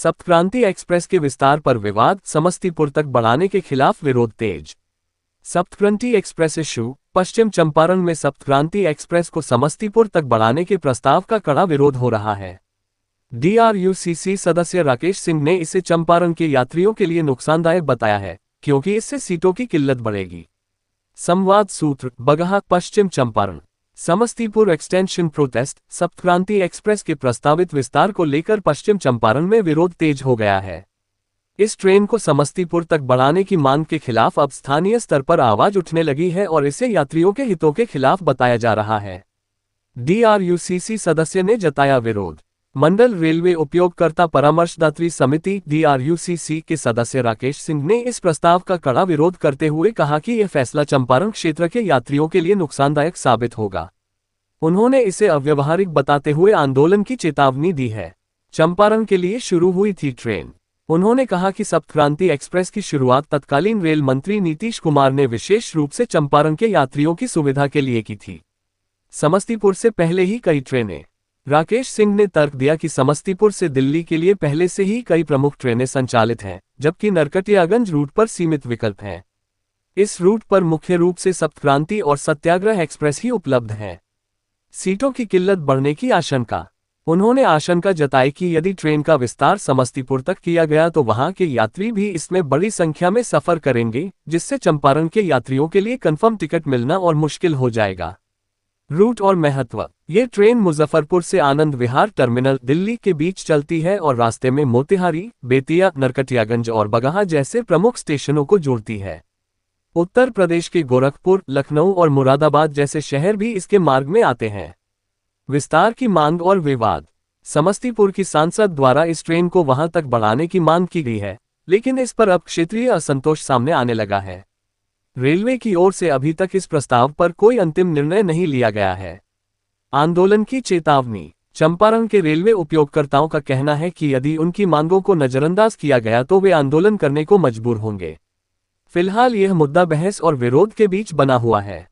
Saptakranti express के विस्तार पर विवाद, समस्तीपुर तक बढ़ाने के खिलाफ विरोध तेज। Saptakranti express issue. पश्चिम चंपारण में सप्तक्रांति एक्सप्रेस को समस्तीपुर तक बढ़ाने के प्रस्ताव का कड़ा विरोध हो रहा है। DRUCC सदस्य राकेश सिंह ने इसे चंपारण के यात्रियों के लिए नुकसानदायक बताया है, क्योंकि इससे सीटों की किल्लत बढ़ेगी। संवाद सूत्र, Bagaha, Paschim Champaran. Samastipur extension protest. Saptakranti express के प्रस्तावित विस्तार को लेकर पश्चिम चंपारण में विरोध तेज हो गया है। इस ट्रेन को समस्तीपुर तक बढ़ाने की मांग के खिलाफ अब स्थानीय स्तर पर आवाज उठने लगी है और इसे यात्रियों के हितों के खिलाफ बताया जा रहा है। DRUCC सदस्य ने जताया विरोध। मंडल रेलवे उपयोगकर्ता परामर्शदात्री समिति DRUCC के सदस्य राकेश सिंह ने इस प्रस्ताव का कड़ा विरोध करते हुए कहा कि यह फैसला चंपारण क्षेत्र के यात्रियों के लिए नुकसानदायक साबित होगा। उन्होंने इसे अव्यवहारिक बताते हुए आंदोलन की चेतावनी दी है। चंपारण के लिए शुरू हुई थी ट्रेन। उन्होंने कहा कि सप्तक्रांति एक्सप्रेस की शुरुआत तत्कालीन रेल मंत्री नीतीश कुमार ने विशेष रूप से चंपारण के यात्रियों की सुविधा के लिए की थी। समस्तीपुर से पहले ही कई ट्रेनें। राकेश सिंह ने तर्क दिया कि समस्तीपुर से दिल्ली के लिए पहले से ही कई प्रमुख ट्रेनें संचालित हैं, जबकि नरकटियागंज रूट पर सीमित विकल्प हैं। इस रूट पर मुख्य रूप से सप्तक्रांति और सत्याग्रह एक्सप्रेस ही उपलब्ध हैं। सीटों की किल्लत बढ़ने की आशंका। उन्होंने आशंका जताई कि यदि ट्रेन का विस्तार समस्तीपुर तक किया गया तो वहां के यात्री भी इसमें बड़ी संख्या में सफर करेंगे, जिससे चंपारण के यात्रियों के लिए कंफर्म टिकट मिलना और मुश्किल हो जाएगा। रूट और महत्व। ये ट्रेन मुजफ्फरपुर से आनंद विहार टर्मिनल दिल्ली के बीच चलती है और रास्ते में मोतिहारी, बेतिया, नरकटियागंज और बगहा जैसे प्रमुख स्टेशनों को जोड़ती है। उत्तर प्रदेश के गोरखपुर, लखनऊ और मुरादाबाद जैसे शहर भी इसके मार्ग में आते हैं। विस्तार की मांग और विवाद। समस्तीपुर की सांसद द्वारा इस ट्रेन को वहां तक बढ़ाने की मांग की गई है, लेकिन इस पर अब क्षेत्रीय असंतोष सामने आने लगा है। रेलवे की ओर से अभी तक इस प्रस्ताव पर कोई अंतिम निर्णय नहीं लिया गया है। आंदोलन की चेतावनी। चंपारण के रेलवे उपयोगकर्ताओं का कहना है कि यदि उनकी मांगों को नजरअंदाज किया गया तो वे आंदोलन करने को मजबूर होंगे। फिलहाल यह मुद्दा बहस और विरोध के बीच बना हुआ है।